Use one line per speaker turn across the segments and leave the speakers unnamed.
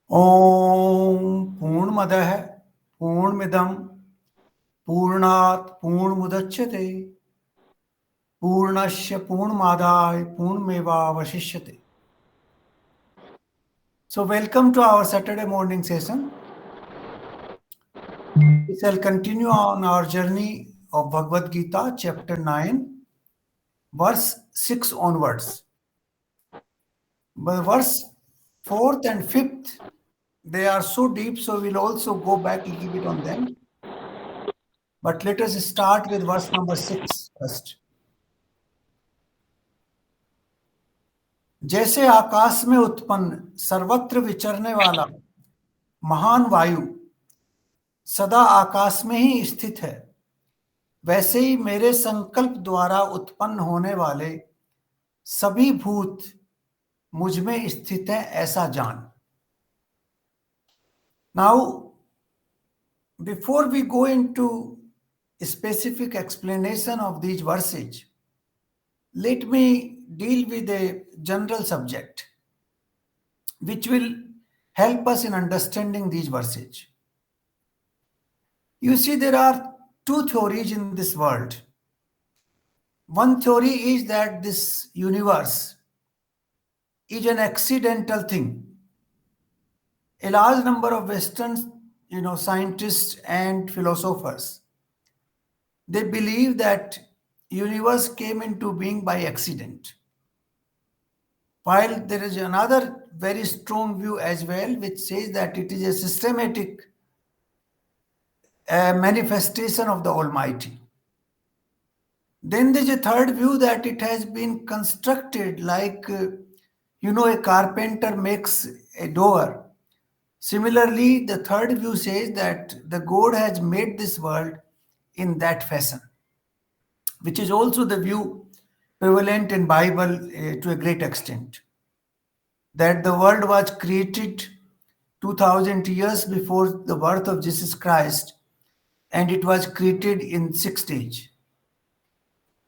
ॐ पूर्णमदः पूर्णमिदं पूर्णात् पूर्णमुदच्यते पूर्णस्य पूर्णमादाय पूर्णमेवावशिष्यते. So welcome to our Saturday morning session. We shall continue on our journey of Bhagavad Gita, chapter 9, verse 6 onwards. But verse 4th and 5th, they are so deep, so we'll also go back a little bit on them. But let us start with verse number 6 first. जैसे आकाश में उत्पन्न सर्वत्र विचरने वाला महान वायु सदा आकाश में ही स्थित है, वैसे ही मेरे संकल्प द्वारा उत्पन्न होने वाले सभी भूत मुझ में स्थित है, ऐसा जान. Now, before we go into a specific explanation of these verses, let me deal with a general subject which will help us in understanding these verses. You see, there are two theories in this world. One theory is that this universe is an accidental thing. A large number of Western, scientists and philosophers, they believe that universe came into being by accident. While there is another very strong view as well, which says that it is a systematic manifestation of the Almighty. Then there's a third view that it has been constructed like, a carpenter makes a door. Similarly, the third view says that the God has made this world in that fashion, which is also the view prevalent in Bible to a great extent, that the world was created 2000 years before the birth of Jesus Christ, and it was created in 6 days.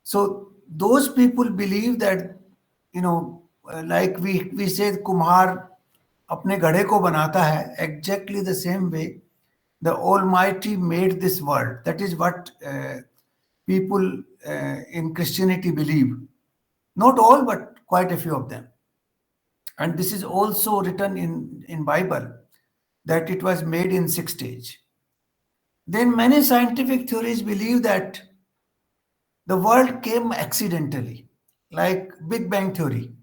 So those people believe that, like we say, Kumhar अपने घड़े को बनाता है, exactly the same way the Almighty made this world. That is what people in Christianity believe. Not all, but quite a few of them. And this is also written in Bible, that it was made in 6 days. Then many scientific theories believe that the world came accidentally, like Big Bang Theory.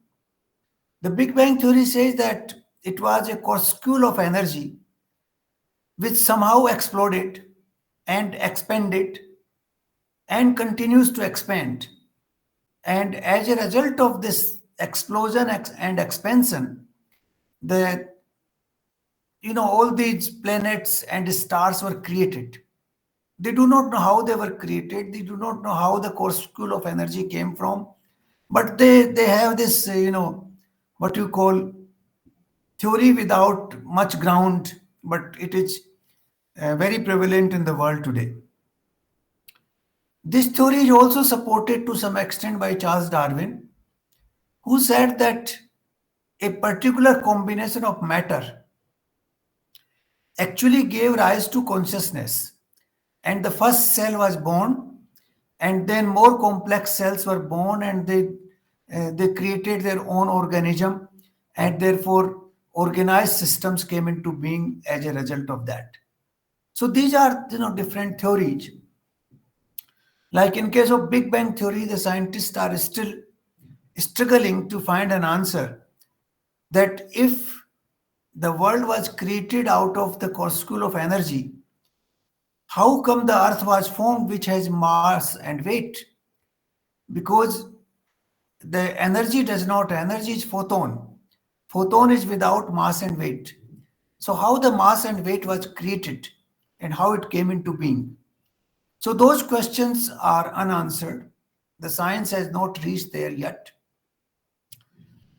The Big Bang Theory says that it was a corpuscle of energy which somehow exploded and expanded and continues to expand. And as a result of this explosion and expansion, all these planets and stars were created. They do not know how they were created. They do not know how the corpuscle of energy came from. But they have this, what you call theory without much ground, but it is very prevalent in the world today. This theory is also supported to some extent by Charles Darwin, who said that a particular combination of matter actually gave rise to consciousness, and the first cell was born, and then more complex cells were born, and they created their own organism, and therefore organized systems came into being as a result of that. So these are different theories. Like in case of Big Bang Theory, the scientists are still struggling to find an answer that if the world was created out of the corpuscle of energy, how come the earth was formed, which has mass and weight? Because the energy is photon. Photon is without mass and weight. So how the mass and weight was created and how it came into being? So those questions are unanswered. The science has not reached there yet.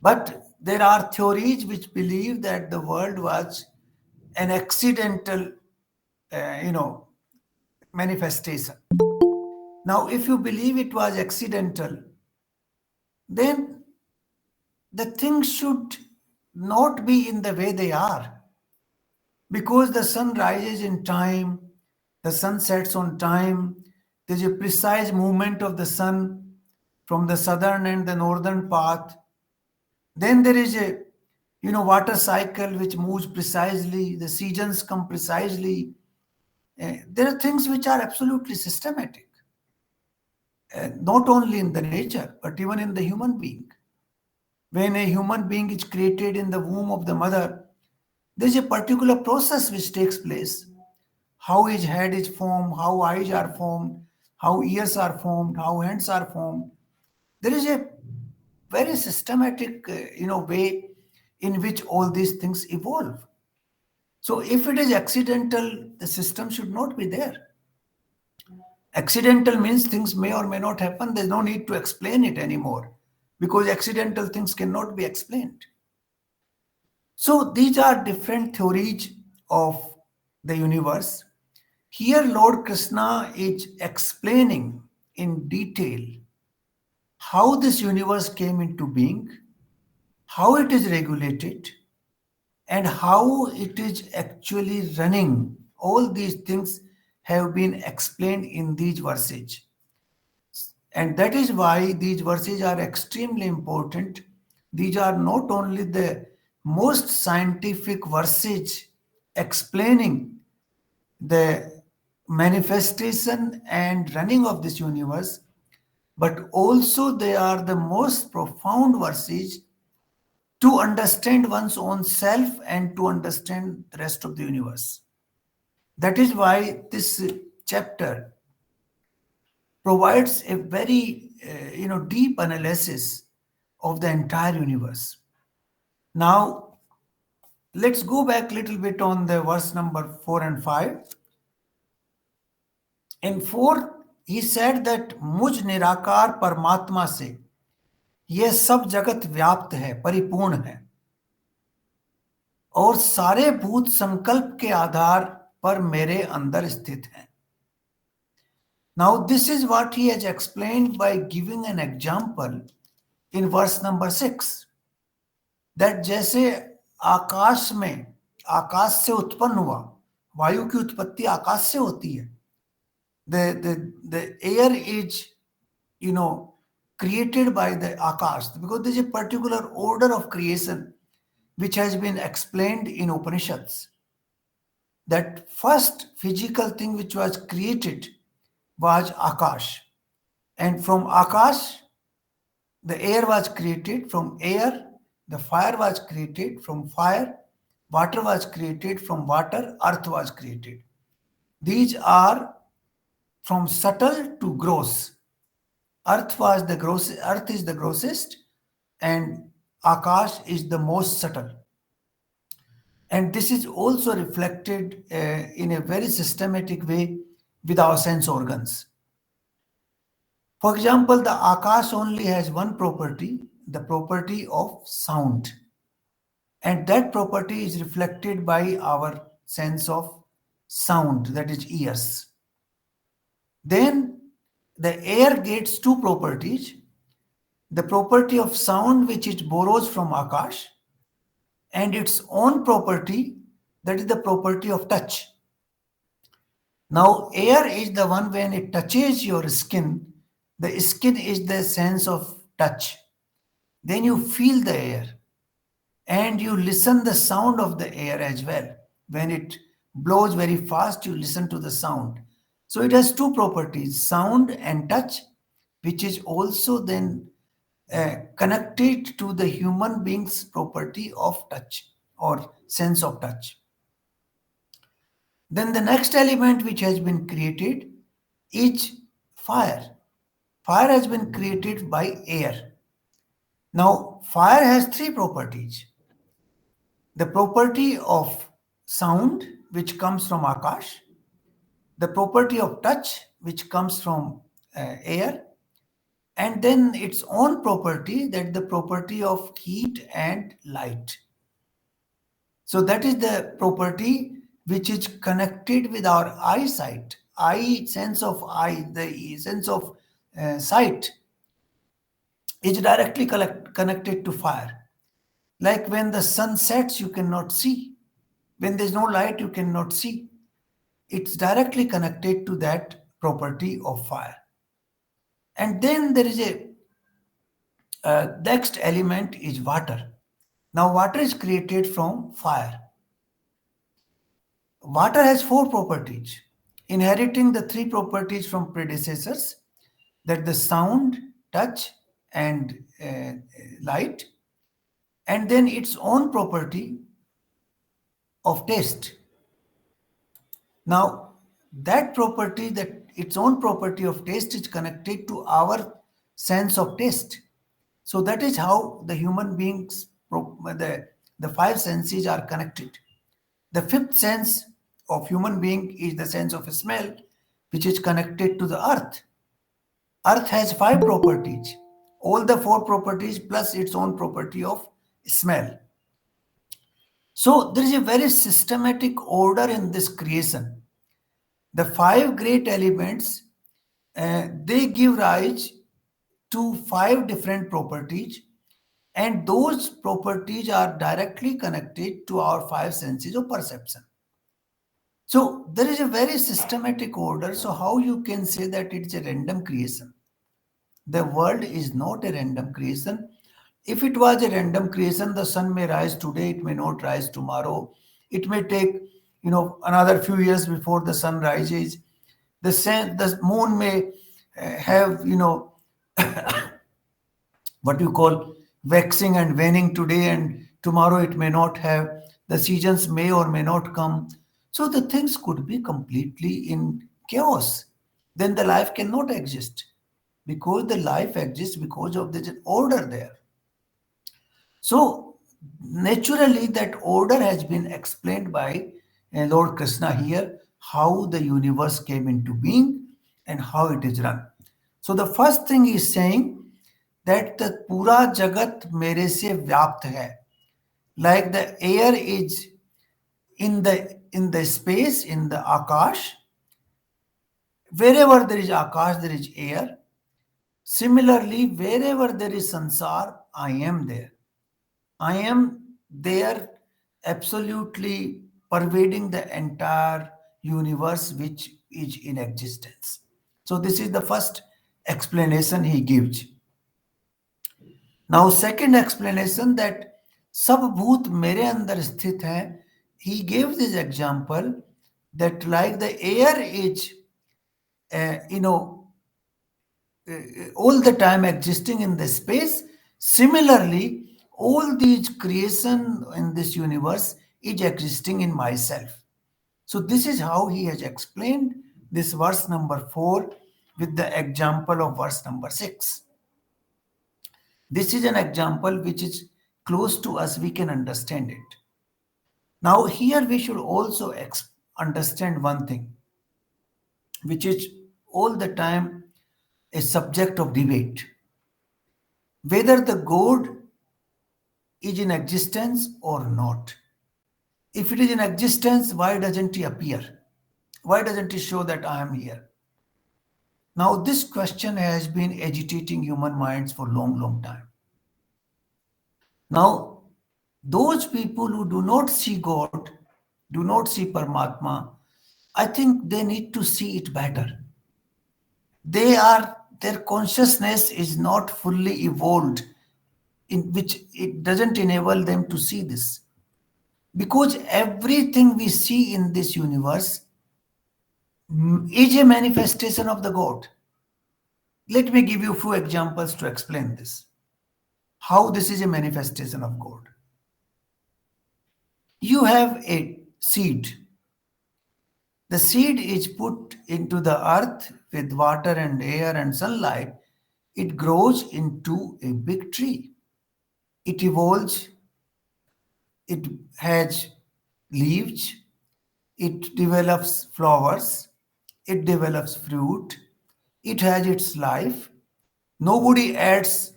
But there are theories which believe that the world was an accidental, manifestation. Now, if you believe it was accidental, then the things should not be in the way they are. Because the sun rises in time, the sun sets on time, there's a precise movement of the sun from the southern and the northern path. Then there is a water cycle which moves precisely, the seasons come precisely. There are things which are absolutely systematic, not only in the nature, but even in the human being. When a human being is created in the womb of the mother, there is a particular process which takes place. How his head is formed, how eyes are formed, how ears are formed, how hands are formed. There is a very systematic, way in which all these things evolve. So if it is accidental, the system should not be there. Accidental means things may or may not happen. There's no need to explain it anymore because accidental things cannot be explained. So these are different theories of the universe. Here, Lord Krishna is explaining in detail how this universe came into being, how it is regulated, and how it is actually running. All these things have been explained in these verses. And that is why these verses are extremely important. These are not only the most scientific verses explaining the manifestation and running of this universe, but also they are the most profound verses to understand one's own self and to understand the rest of the universe. That is why this chapter provides a very deep analysis of the entire universe. Now let's go back a little bit on the verse number 4 and 5. In 4 he said that मुझ निराकार परमात्मा से यह सब जगत व्याप्त है, परिपूर्ण है और सारे भूत संकल्प के आधार पर मेरे अंदर स्थित हैं. Now this is what he has explained by giving an example in verse number 6, that जैसे आकाश में आकाश से उत्पन्न हुआ, वायु की उत्पत्ति आकाश से होती है. The air is created by the akash, because there is a particular order of creation which has been explained in Upanishads. That first physical thing which was created was akash, and from akash the air was created, from air the fire was created, from fire water was created, from water earth was created. These are from subtle to gross. Earth is the grossest, and Akash is the most subtle. And this is also reflected in a very systematic way with our sense organs. For example, the Akash only has one property, the property of sound. And that property is reflected by our sense of sound, that is ears. Then the air gets two properties, the property of sound which it borrows from Akash, and its own property, that is the property of touch. Now air is the one, when it touches your skin, the skin is the sense of touch. Then you feel the air and you listen the sound of the air as well. When it blows very fast, you listen to the sound. So it has two properties, sound and touch, which is also then connected to the human being's property of touch or sense of touch. Then the next element which has been created is fire. Fire has been created by air. Now, fire has three properties. The property of sound, which comes from Akash, the property of touch, which comes from air, and then its own property, that the property of heat and light. So that is the property which is connected with our eyesight. Sense of eye, the sense of sight is directly connected to fire. Like when the sun sets, you cannot see. When there's no light, you cannot see. It's directly connected to that property of fire. And then there is a next element is water. Now, water is created from fire. Water has four properties, inheriting the three properties from predecessors, that the sound, touch, and light, and then its own property of taste. Now, that property, that its own property of taste, is connected to our sense of taste. So that is how the human beings, the five senses are connected. The fifth sense of human being is the sense of smell, which is connected to the earth. Earth has five properties, all the four properties plus its own property of smell. So there is a very systematic order in this creation. The five great elements, they give rise to five different properties, and those properties are directly connected to our five senses of perception. So there is a very systematic order. So how you can say that it's a random creation? The world is not a random creation. If it was a random creation, the sun may rise today, it may not rise tomorrow. It may take, another few years before the sun rises. The moon may have, what you call waxing and waning today, and tomorrow it may not have. The seasons may or may not come. So the things could be completely in chaos. Then the life cannot exist, because the life exists because of this order there. So naturally that order has been explained by Lord Krishna here, how the universe came into being and how it is run. So the first thing is saying that the pura jagat mere se vyapt hai. Like the air is in the space, in the akash. Wherever there is akash, there is air. Similarly, wherever there is sansar, I am there. I am there, absolutely pervading the entire universe which is in existence. So this is the first explanation he gives. Now, second explanation, that सब भूत मेरे अंदर स्थित है. He gave this example that like the air is, you know, all the time existing in the space. Similarly, all these creation in this universe is existing in myself. So this is how he has explained this verse number 4 with the example of verse number 6. This is an example which is close to us, we can understand it. Now here we should also understand one thing, which is all the time a subject of debate. Whether the God is in existence or not. If it is in existence, why doesn't he appear? Why doesn't he show that I am here? Now, this question has been agitating human minds for a long, long time. Now, those people who do not see God, do not see Paramatma, I think they need to see it better. Their consciousness is not fully evolved, in which it doesn't enable them to see this. Because everything we see in this universe is a manifestation of the God. Let me give you a few examples to explain this. How this is a manifestation of God. You have a seed. The seed is put into the earth with water and air and sunlight. It grows into a big tree. It evolves. It has leaves. It develops flowers. It develops fruit. It has its life. Nobody adds,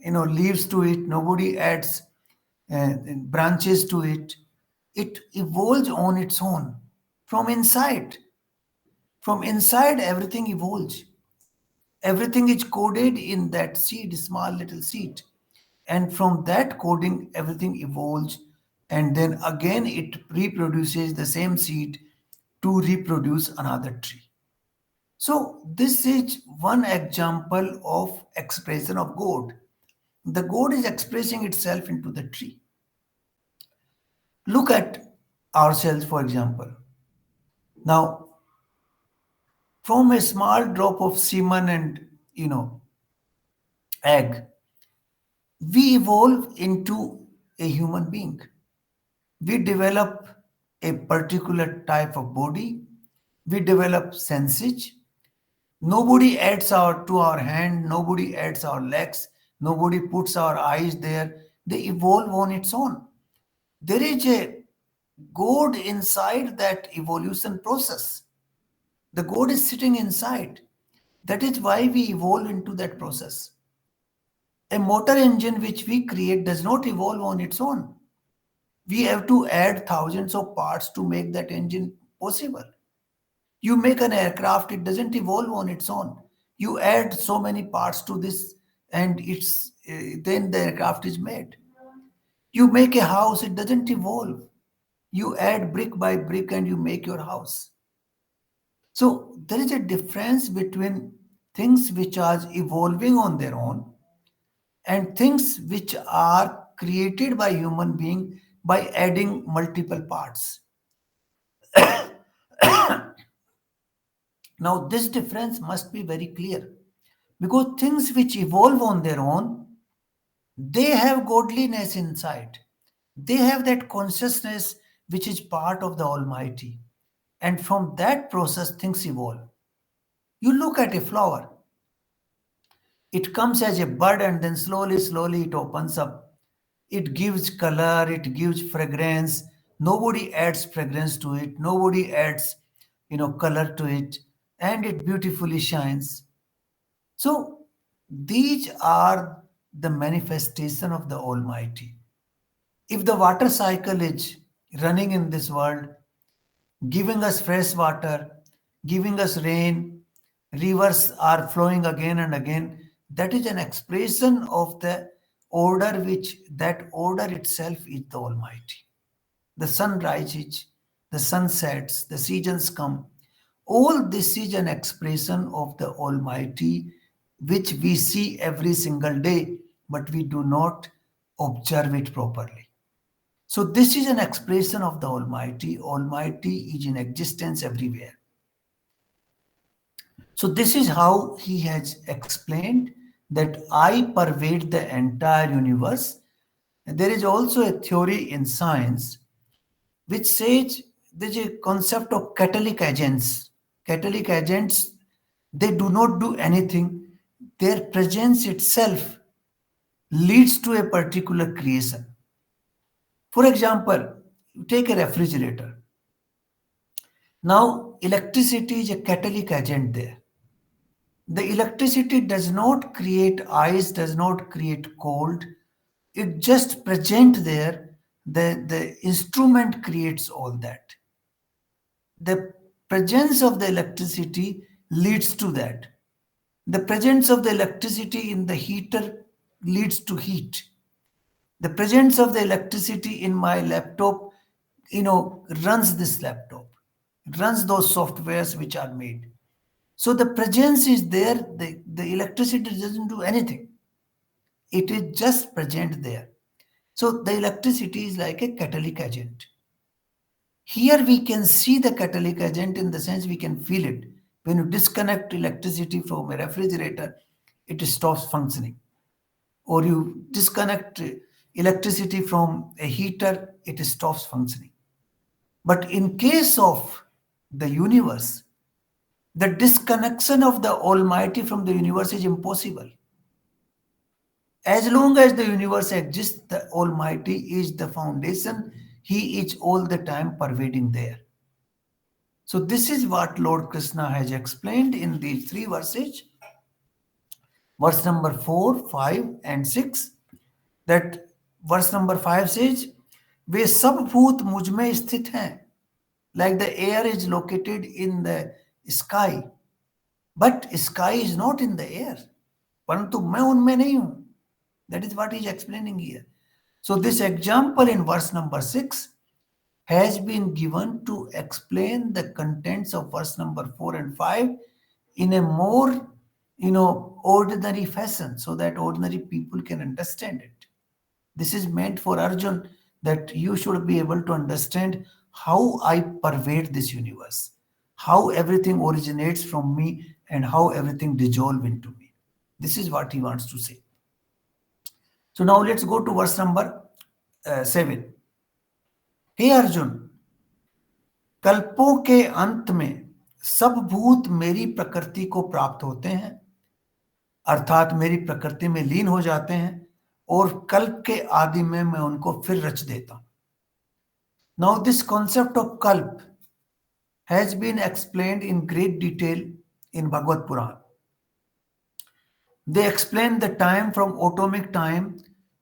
leaves to it. Nobody adds branches to it. It evolves on its own from inside. From inside, everything evolves. Everything is coded in that seed, small little seed. And from that coding, everything evolves and then again it reproduces the same seed to reproduce another tree. So this is one example of expression of God. The God is expressing itself into the tree. Look at ourselves, for example. Now, from a small drop of semen and egg, we evolve into a human being. We develop a particular type of body. We develop senses. Nobody adds to our hand. Nobody adds our legs. Nobody puts our eyes there. They evolve on its own. There is a God inside that evolution process. The God is sitting inside. That is why we evolve into that process. A motor engine which we create does not evolve on its own. We have to add thousands of parts to make that engine possible. You make an aircraft, it doesn't evolve on its own. You add so many parts to this, and then the aircraft is made. You make a house, it doesn't evolve. You add brick by brick and you make your house. So there is a difference between things which are evolving on their own and things which are created by human being by adding multiple parts. Now this difference must be very clear, because things which evolve on their own, they have godliness inside. They have that consciousness which is part of the Almighty, and from that process things evolve. You look at a flower, it comes as a bud and then slowly it opens up. It gives color, it gives fragrance. Nobody adds fragrance to it, nobody adds color to it, and it beautifully shines. So these are the manifestation of the Almighty. If the water cycle is running in this world, giving us fresh water, giving us rain, rivers are flowing again and again, that is an expression of the order, which that order itself is the Almighty. The sun rises, the sun sets, the seasons come. All this is an expression of the Almighty, which we see every single day, but we do not observe it properly. So this is an expression of the Almighty. Almighty is in existence everywhere. So this is how he has explained that I pervade the entire universe. And there is also a theory in science which says there's a concept of catalytic agents. Catalytic agents, they do not do anything. Their presence itself leads to a particular creation. For example, you take a refrigerator. Now, electricity is a catalytic agent there. The electricity does not create ice, does not create cold. It just present there. The instrument creates all that. The presence of the electricity leads to that. The presence of the electricity in the heater leads to heat. The presence of the electricity in my laptop, runs this laptop, runs those softwares which are made. So the presence is there, the electricity doesn't do anything. It is just present there. So the electricity is like a catalytic agent. Here we can see the catalytic agent in the sense we can feel it. When you disconnect electricity from a refrigerator, it stops functioning. Or you disconnect electricity from a heater, it stops functioning. But in case of the universe, the disconnection of the Almighty from the universe is impossible. As long as the universe exists, the Almighty is the foundation. He is all the time pervading there. So this is what Lord Krishna has explained in these three verses. Verse number 4, 5 and 6. That verse number 5 says, वे सब भूत मुझ में स्थित हैं. Like the air is located in the sky. But sky is not in the air. परंतु मैं उनमें नहीं हूं. That is what he is explaining here. So this example in verse number 6 has been given to explain the contents of verse number 4 and 5 in a more ordinary fashion, so that ordinary people can understand it. This is meant for Arjun, that you should be able to understand how I pervade this universe, how everything originates from me, and how everything dissolves into me. This is what he wants to say. So now let's go to verse number 7. Hey Arjun, कल्पों के अंत में सब भूत मेरी प्रकृति को प्राप्त होते हैं, अर्थात मेरी प्रकृति में लीन हो जाते हैं, और कल्प के आदि में मैं उनको फिर रच देता हूं. नाउ दिस कॉन्सेप्ट ऑफ कल्प has been explained in great detail in Bhagavad Puran. They explain the time from atomic time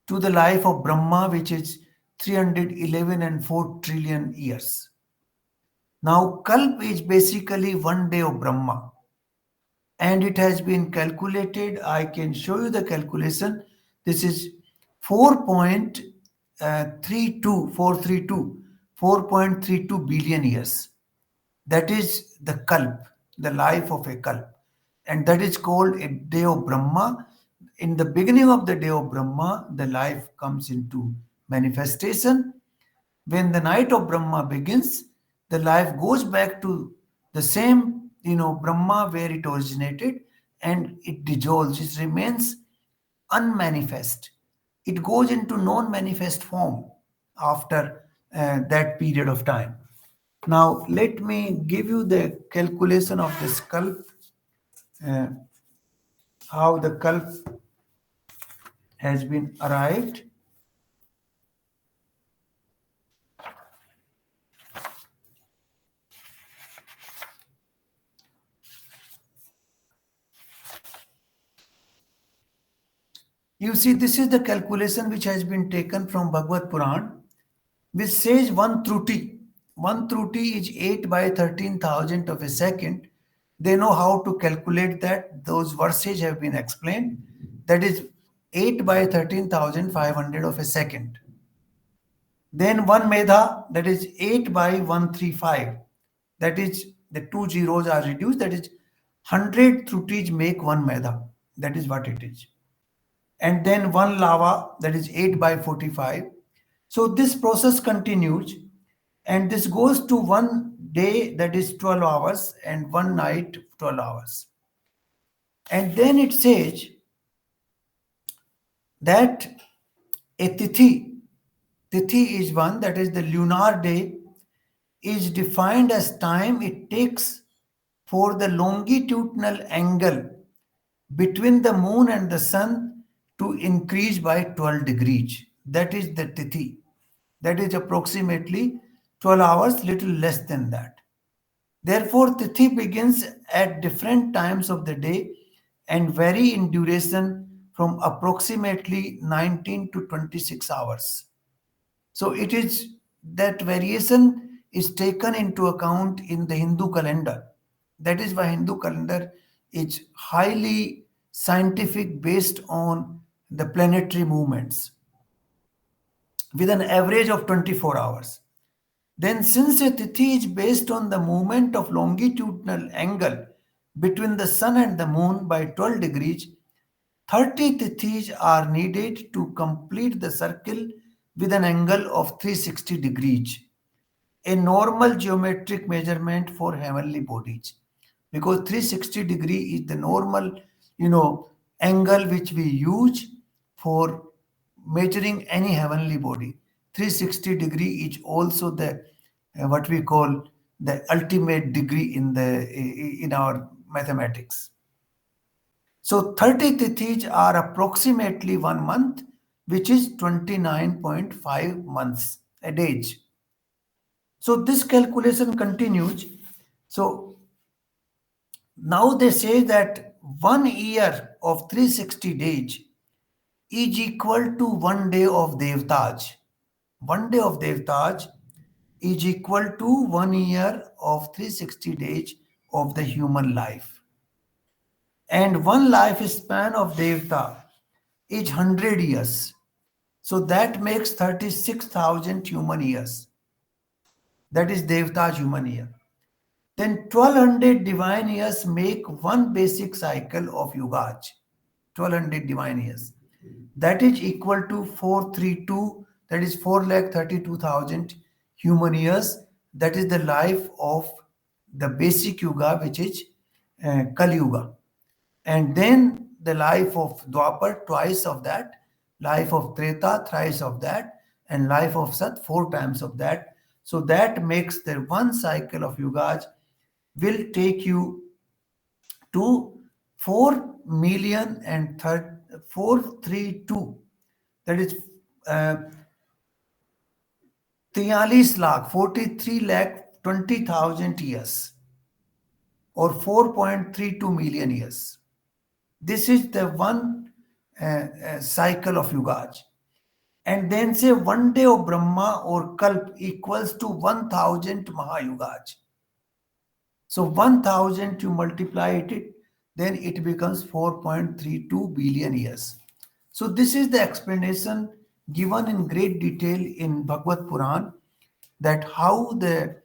to the life of Brahma, which is 311 and 4 trillion years. Now, Kalp is basically 1 day of Brahma, and it has been calculated. I can show you the calculation. This is 4.32 billion years. That is the kalp, the life of a kalp. And that is called a day of Brahma. In the beginning of the day of Brahma, the life comes into manifestation. When the night of Brahma begins, the life goes back to the same, Brahma where it originated, and it dissolves. It remains unmanifest. It goes into non-manifest form after that period of time. Now, let me give you the calculation of this kalp, uh, how the kalp has been arrived. You see, this is the calculation which has been taken from Bhagavad Puran, which says one truti. One truti is 8 by 13,000 of a second. They know how to calculate that. Those verses have been explained. That is 8 by 13,500 of a second. Then one medha, that is 8 by 135. That is, the two zeros are reduced. That is 100 trutis make one medha. That is what it is. And then one lava, that is 8 by 45. So this process continues, and this goes to one day, that is 12 hours, and one night 12 hours. And then it says that a tithi is one, that is the lunar day, is defined as time it takes for the longitudinal angle between the moon and the sun to increase by 12 degrees. That is the tithi. That is approximately 12 hours, little less than that. Therefore, tithi begins at different times of the day and vary in duration from approximately 19 to 26 hours. So it is that variation is taken into account in the Hindu calendar. That is why Hindu calendar is highly scientific, based on the planetary movements, with an average of 24 hours. Then, since a tithi is based on the movement of longitudinal angle between the sun and the moon by 12 degrees, 30 tithis are needed to complete the circle with an angle of 360 degrees, a normal geometric measurement for heavenly bodies. Because 360 degree is the normal, angle which we use for measuring any heavenly body. 360 degree is also the what we call the ultimate degree in our mathematics. So 30 tithis are approximately 1 month, which is 29.5 months a day. So this calculation continues. So now they say that 1 year of 360 days is equal to 1 day of Devtaj. 1 day of Devtaj is equal to 1 year of 360 days of the human life. And one lifespan of Devta is 100 years. So that makes 36,000 human years. That is Devta's human year. Then 1200 divine years make one basic cycle of Yugaj. 1200 divine years. That is equal to 432, that is 4,32,000 human years. That is the life of the basic Yuga, which is Kali Yuga. And then the life of Dwapar, twice of that, life of Treta, thrice of that, and life of Sat, four times of that. So that makes the one cycle of Yugas will take you to 4 million and 432. That is uh, 43 lakh, 43 lakh 20,000 years, or 4.32 million years. This is the one cycle of Yugaj. And then say one day of Brahma or Kalp equals to 1,000 Mahayugaj. So 1,000 you multiply it, then it becomes 4.32 billion years. So this is the explanation given in great detail in Bhagavad Puran, that how the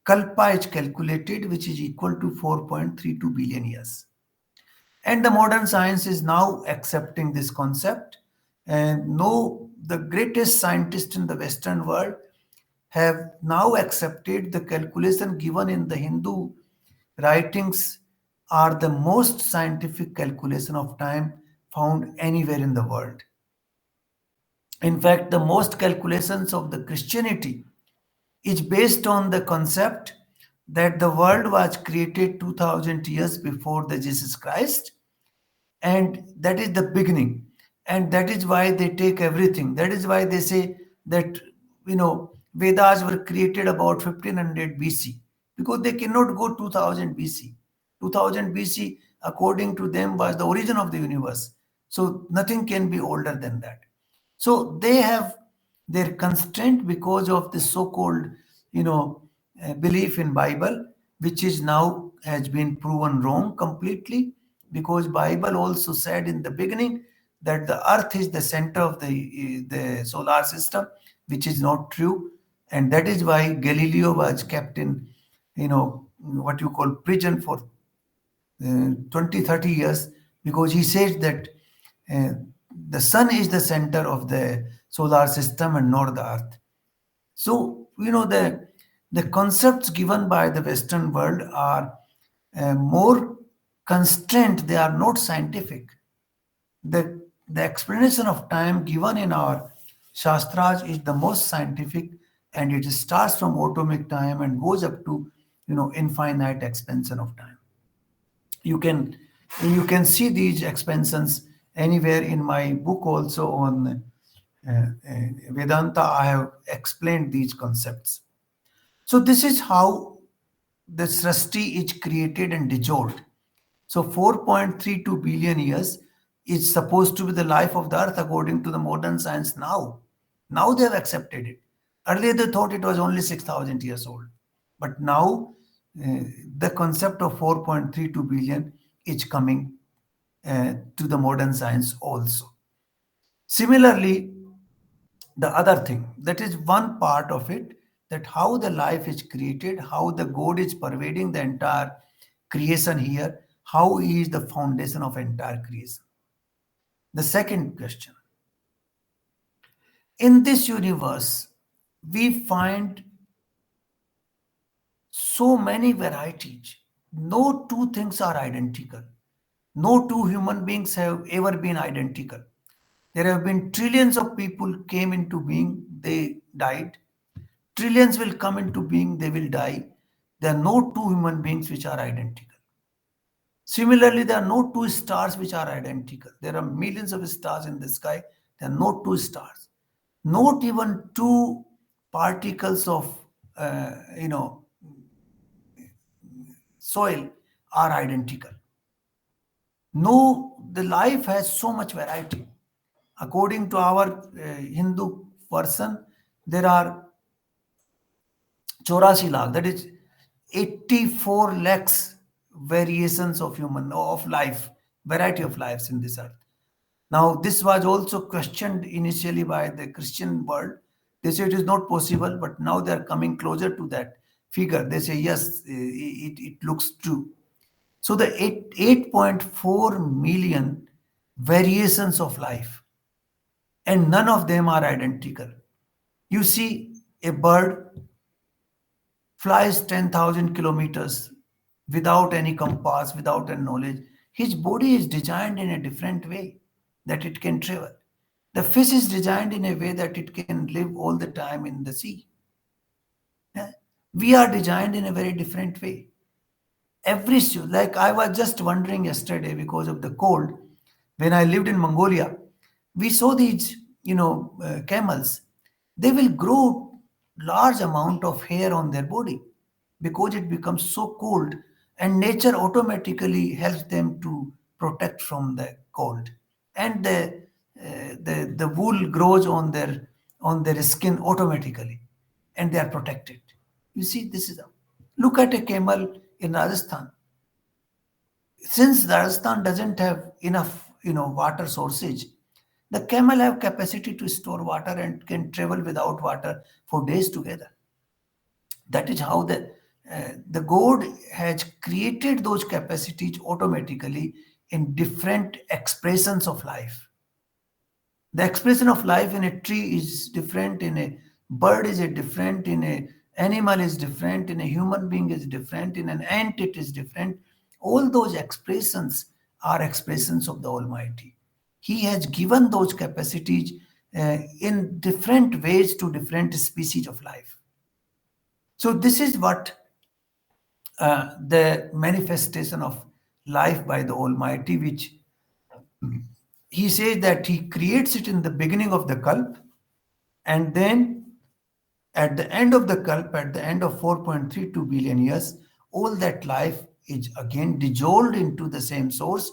Kalpa is calculated, which is equal to 4.32 billion years. And the modern science is now accepting this concept. And no, the greatest scientists in the Western world have now accepted the calculation given in the Hindu writings are the most scientific calculation of time found anywhere in the world. In fact, the most calculations of the Christianity is based on the concept that the world was created 2000 years before the Jesus Christ, and that is the beginning, and that is why they take everything. That is why they say that Vedas were created about 1500 BC, because they cannot go 2000 BC. 2000 BC according to them was the origin of the universe, so nothing can be older than that. So they have their constraint because of the so-called you know belief in Bible, which is now has been proven wrong completely, because Bible also said in the beginning that the earth is the center of the solar system, which is not true. And that is why Galileo was kept in what you call prison for 20 30 years, because he says that uh, the sun is the center of the solar system and not the earth. So the concepts given by the Western world are more constrained. They are not scientific. The explanation of time given in our shastras is the most scientific, and it starts from atomic time and goes up to infinite expansion of time. You can see these expansions anywhere in my book also on Vedanta. I have explained these concepts. So this is how the Srishti is created and dissolved. So 4.32 billion years is supposed to be the life of the earth according to the modern science now. Now they have accepted it. Earlier they thought it was only 6,000 years old. But now the concept of 4.32 billion is coming to the modern science also. Similarly, the other thing, that is one part of it, that how the life is created, how the God is pervading the entire creation here, how he is the foundation of entire creation. The second question, in this universe we find so many varieties. No two things are identical. No two human beings have ever been identical. There have been trillions of people came into being, they died. Trillions will come into being, they will die. There are no two human beings which are identical. Similarly, there are no two stars which are identical. There are millions of stars in the sky. There are no two stars. Not even two particles of soil are identical. No, the life has so much variety. According to our Hindu version, there are 84 lakh, that is 84 lakhs variations of human of life, variety of lives in this earth. Now, this was also questioned initially by the Christian world. They say it is not possible, but now they are coming closer to that figure. They say, yes, it looks true. So, the 8.4 million variations of life, and none of them are identical. You see, a bird flies 10,000 kilometers without any compass, without any knowledge. His body is designed in a different way that it can travel. The fish is designed in a way that it can live all the time in the sea. Yeah. We are designed in a very different way. Like I was just wondering yesterday because of the cold, when I lived in Mongolia, we saw these, camels. They will grow large amount of hair on their body because it becomes so cold, and nature automatically helps them to protect from the cold, and the wool grows on their skin automatically, and they are protected. You see, this is look at a camel in Rajasthan. Since Rajasthan doesn't have enough, water sources, the camel have capacity to store water and can travel without water for days together. That is how the God has created those capacities automatically in different expressions of life. The expression of life in a tree is different, in a bird is a different, in a animal is different, in a human being is different, in an ant it is different. All those expressions are expressions of the Almighty. He has given those capacities in different ways to different species of life. So this is what the manifestation of life by the Almighty, which he says that he creates it in the beginning of the kalp, and then at the end of the kalp, at the end of 4.32 billion years, all that life is again dissolved into the same source,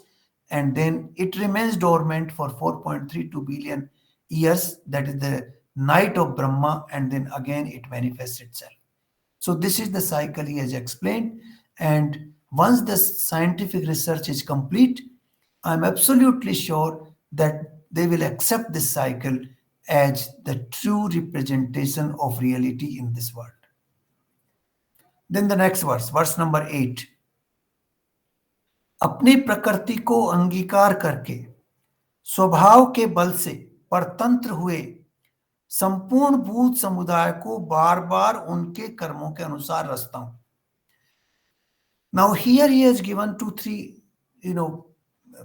and then it remains dormant for 4.32 billion years. That is the night of Brahma, and then again it manifests itself. So this is the cycle he has explained. And once the scientific research is complete, I'm absolutely sure that they will accept this cycle as the true representation of reality in this world. Then the next verse, verse number 8. अपनी प्रकृति को अंगीकार करके स्वभाव के बल से परतंत्र हुए संपूर्ण भूत समुदाय को बार बार उनके कर्मों के अनुसार रचता हूं. Now here he has given 2-3,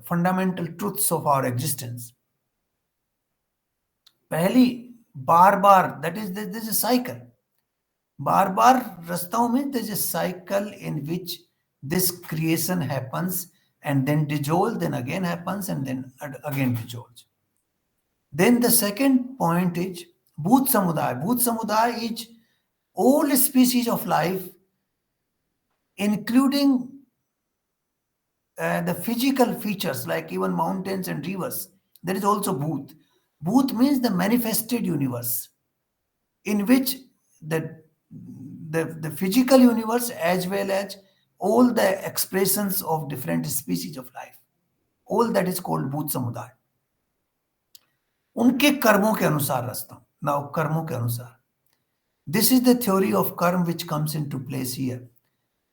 fundamental truths of our existence. पहली, बार बार, that is this is a cycle. बार बार रचता हूं means there is a cycle in which this creation happens and then dissolves, then again happens and then again dissolves. Then the second point is Bhut Samudaya. Bhut Samudaya is all species of life, including the physical features like even mountains and rivers. There is also Bhut. Bhut means the manifested universe, in which the physical universe as well as all the expressions of different species of life. All that is called Bhut Samudaya. उनके कर्मों के अनुसार रचता हूं. Now, कर्मों के अनुसार. This is the theory of karma which comes into place here.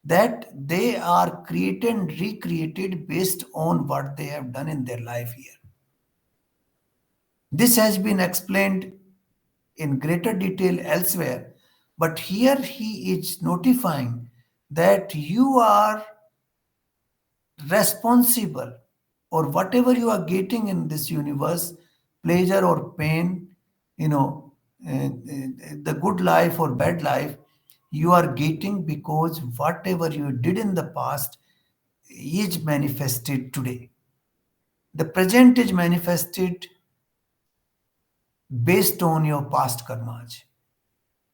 That they are created and recreated based on what they have done in their life here. This has been explained in greater detail elsewhere, but here he is notifying that you are responsible, or whatever you are getting in this universe, pleasure or pain, the good life or bad life, you are getting because whatever you did in the past is manifested today. The present is manifested based on your past karmas.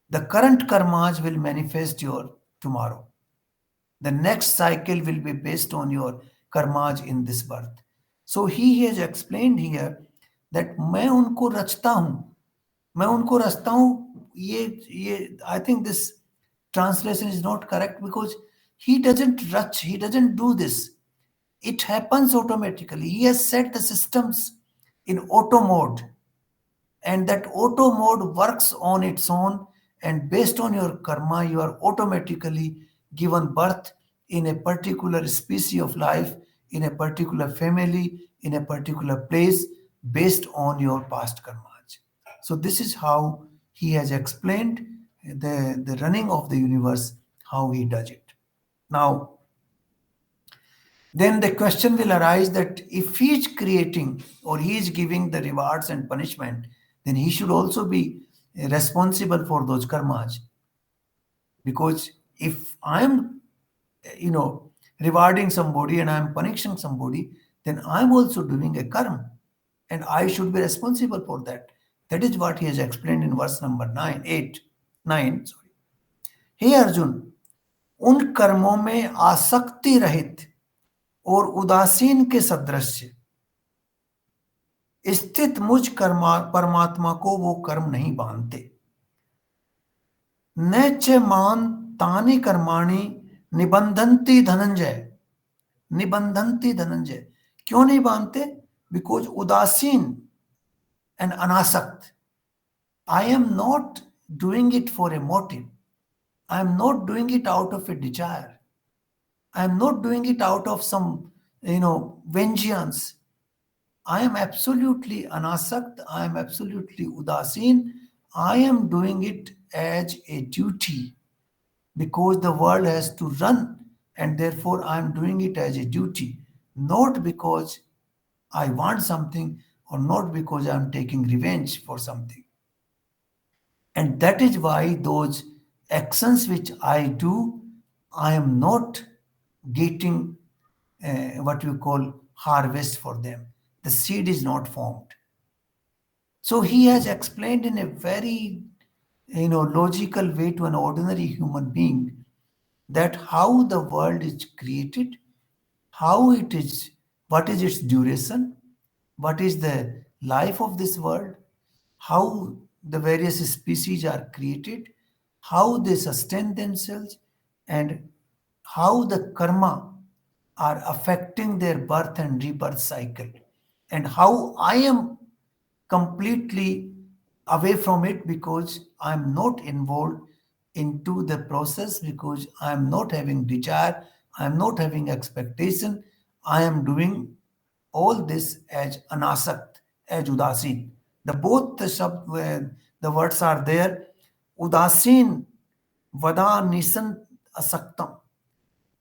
The current karmas will manifest your tomorrow. The next cycle will be based on your karmas in this birth. So he has explained here that मैं उनको रचता हूं, मैं उनको रचता हूं. ये I think this translation is not correct, because he doesn't rach, he doesn't do this. It happens automatically. He has set the systems in auto mode, and that auto mode works on its own, and based on your karma you are automatically given birth in a particular species of life, in a particular family, in a particular place, based on your past karmas. So this is how he has explained the running of the universe, how he does it. Now then the question will arise that if he is creating or he is giving the rewards and punishment, then he should also be responsible for those karmas. Because if I am, you know, rewarding somebody and I am punishing somebody, then I am also doing a karma, and I should be responsible for that. That is what he has explained in verse number 9, 8, 9. Sorry. हे अर्जुन, उन कर्मों में आसक्ति रहित और उदासीन के सदृश स्थित मुझ कर्मा परमात्मा को वो कर्म नहीं बांधते। न च मान तानि कर्माणि निबंधन्ति धनंजय। निबंधन्ति धनंजय क्यों नहीं बांधते? बिकॉज उदासीन एंड अनासक्त। I am not doing it for a motive, I am not doing it out of A Dzire, I am not doing it out of some, vengeance. I am absolutely anasakt. I am absolutely udasin. I am doing it as a duty because the world has to run, and therefore I am doing it as a duty, not because I want something or not because I am taking revenge for something. And that is why those actions which I do, I am not getting what you call harvest for them. The seed is not formed. So he has explained in a very logical way to an ordinary human being that how the world is created, how it is, what is its duration, what is the life of this world, how the various species are created, how they sustain themselves, and how the karma are affecting their birth and rebirth cycle, and how I am completely away from it because I'm not involved into the process, because I'm not having desire, I'm not having expectation. I am doing all this as anasakt, as udasin. The both the words are there. Udasin vada nisan asaktam,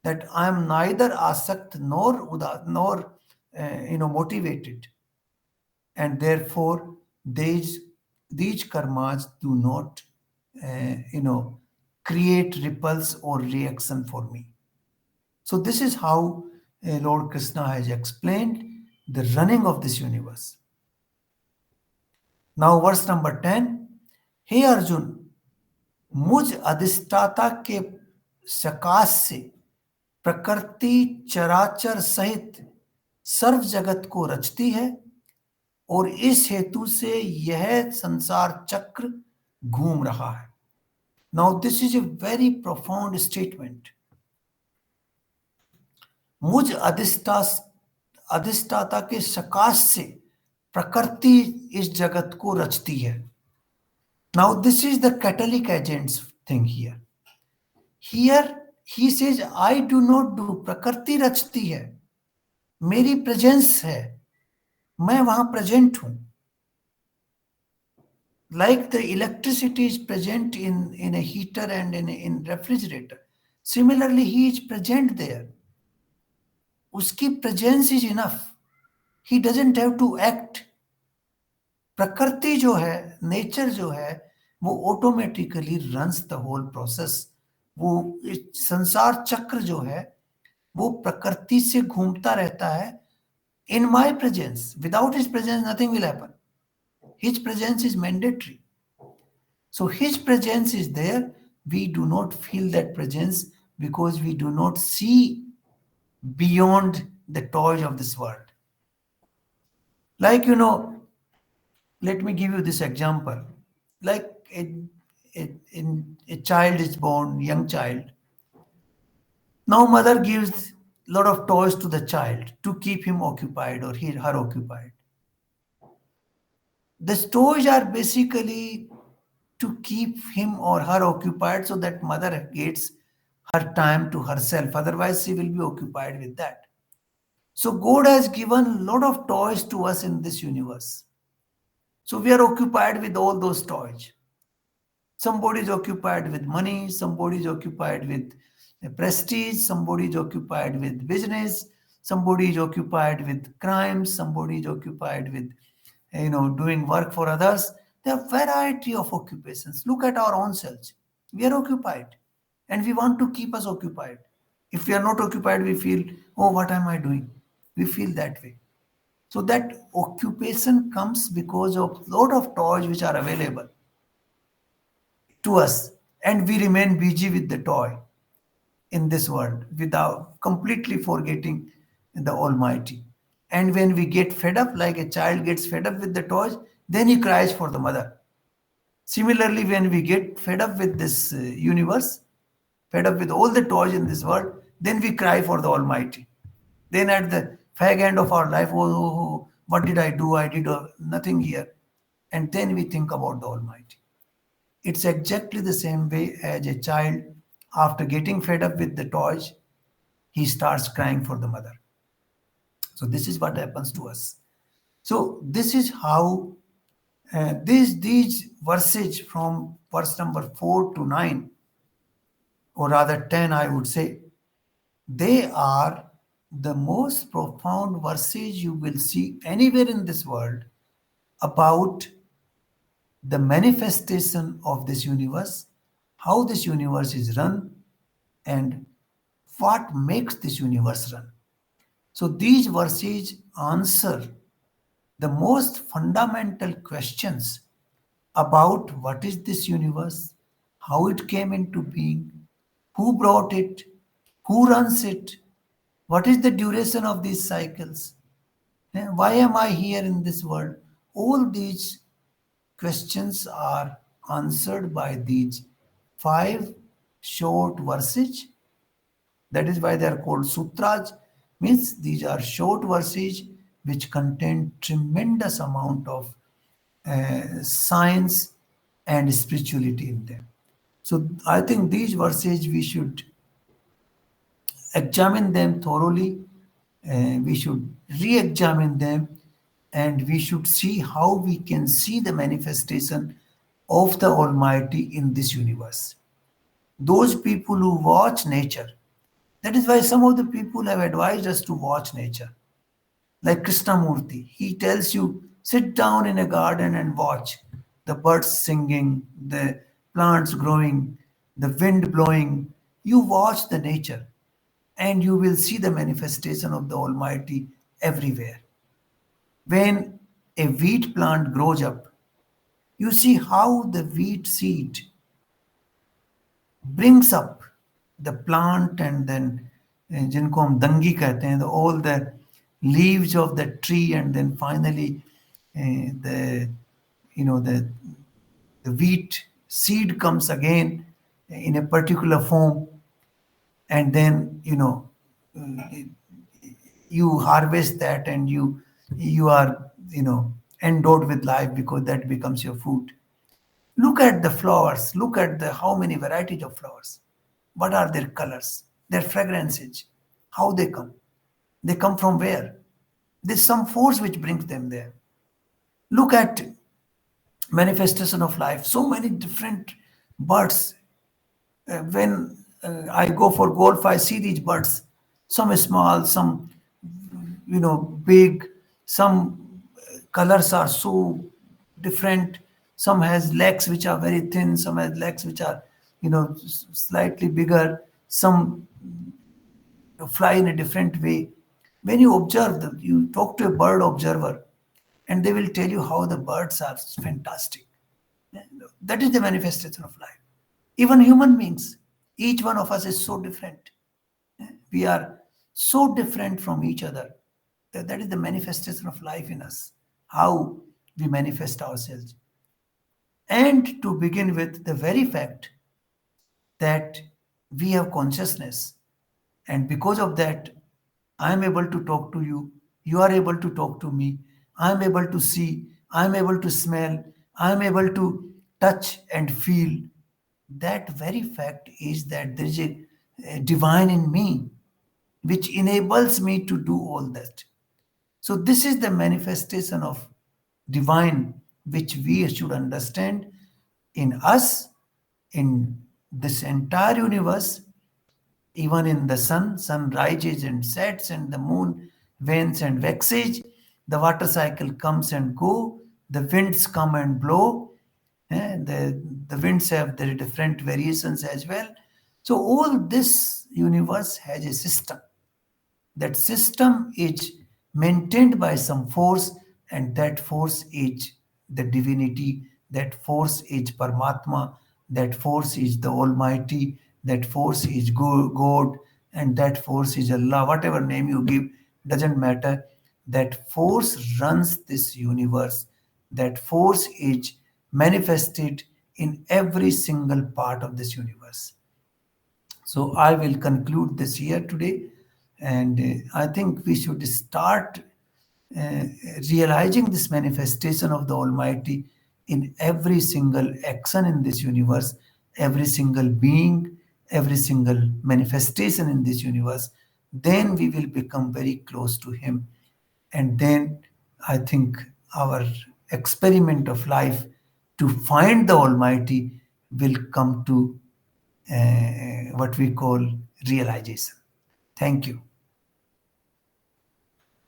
that I am neither asakt nor motivated, and therefore these karmas do not create repulse or reaction for me. So this is how Lord Krishna has explained the running of this universe. Now verse number 10, हे अर्जुन, मुझ अधिष्ठाता के सकाश से प्रकृति चराचर सहित सर्व जगत को रचती है, और इस हेतु से यह संसार चक्र घूम रहा है. Now this is a very profound statement. मुझ अधिष्ठाता के सकाश से प्रकृति इस जगत को रचती है. Now this is the catalytic agents thing here. Here he says, I do not do, प्रकृति रचती है, मेरी प्रेजेंस है, मैं वहां प्रेजेंट हूं. Like the electricity is present in a heater and in refrigerator, similarly he is present there. Uski presence is enough. He doesn't have to act. प्रकृति जो है, नेचर जो है, वो automatically runs the whole process. वो संसार चक्र जो है वो प्रकृति से घूमता रहता है. In my presence, without his presence nothing will happen. His presence is mandatory. So his presence is there. We do not feel that presence because we do not see beyond the toys of this world. Like, let me give you this example. Like a child is born, young child. Now mother gives a lot of toys to the child to keep him occupied or her occupied. The toys are basically to keep him or her occupied so that mother gets her time to herself. Otherwise, she will be occupied with that. So God has given a lot of toys to us in this universe. So we are occupied with all those toys. Somebody is occupied with money, somebody is occupied with prestige, somebody is occupied with business, somebody is occupied with crimes, somebody is occupied with doing work for others. There are variety of occupations. Look at our own selves. We are occupied and we want to keep us occupied. If we are not occupied, we feel, oh, what am I doing? We feel that way. So that occupation comes because of lot of toys which are available to us, and we remain busy with the toy in this world without completely forgetting the Almighty. And when we get fed up, like a child gets fed up with the toys, then he cries for the mother. Similarly, when we get fed up with this universe, fed up with all the toys in this world, then we cry for the Almighty. Then at the fag end of our life, oh, what did I do? I did nothing here. And then we think about the Almighty. It's exactly the same way as a child, after getting fed up with the toys, he starts crying for the mother. So this is what happens to us. So this is how these verses from verse number 4 to 9, or rather 10, I would say, they are the most profound verses you will see anywhere in this world about the manifestation of this universe, how this universe is run, and what makes this universe run. So these verses answer the most fundamental questions about what is this universe, how it came into being, who brought it, who runs it, what is the duration of these cycles, why am I here in this world. All these questions are answered by these five short verses. That is why they are called sutras. Means these are short verses which contain tremendous amount of science and spirituality in them. So I think these verses we should examine them thoroughly. We should re-examine them, and we should see how we can see the manifestation of the Almighty in this universe. Those people who watch nature, that is why some of the people have advised us to watch nature. Like Krishnamurti, he tells you sit down in a garden and watch the birds singing, the plants growing, the wind blowing. You watch the nature and you will see the manifestation of the Almighty everywhere. When a wheat plant grows up, you see how the wheat seed brings up the plant, and then जिनको हम दंगी कहते हैं, all the leaves of the tree, and then finally the you know the wheat seed comes again in a particular form, and then you harvest that, and you are endowed with life because that becomes your food. Look at the flowers. Look at the how many varieties of flowers. What are their colors? Their fragrances. How they come? They come from where? There's some force which brings them there. Look at manifestation of life. So many different birds. When I go for golf, I see these birds. Some small, some big. Some colors are so different. Some has legs which are very thin, some has legs which are slightly bigger, some fly in a different way. When you observe them, you talk to a bird observer, and they will tell you how the birds are fantastic. That is the manifestation of life. Even human beings, each one of us is so different. We are so different from each other. That is the manifestation of life in us, how we manifest ourselves. And to begin with, the very fact that we have consciousness, and because of that, I am able to talk to you, you are able to talk to me, I am able to see, I'm able to smell, I'm able to touch and feel. That very fact is that there is a divine in me which enables me to do all that. So, this is the manifestation of divine which we should understand in us, in this entire universe, even in the sun rises and sets, and the moon wanes and waxes, the water cycle comes and go, the winds come and blow, the winds have their different variations as well. So all this universe has a system. That system is maintained by some force, and that force is the divinity, that force is Paramatma, that force is the Almighty, that force is God, and that force is Allah. Whatever name you give, doesn't matter. That force runs this universe. That force is manifested in every single part of this universe. So I will conclude this here today, and I think we should start uh, realizing this manifestation of the Almighty in every single action in this universe, every single being, every single manifestation in this universe. Then we will become very close to Him, and then I think our experiment of life to find the Almighty will come to what we call realization. Thank you.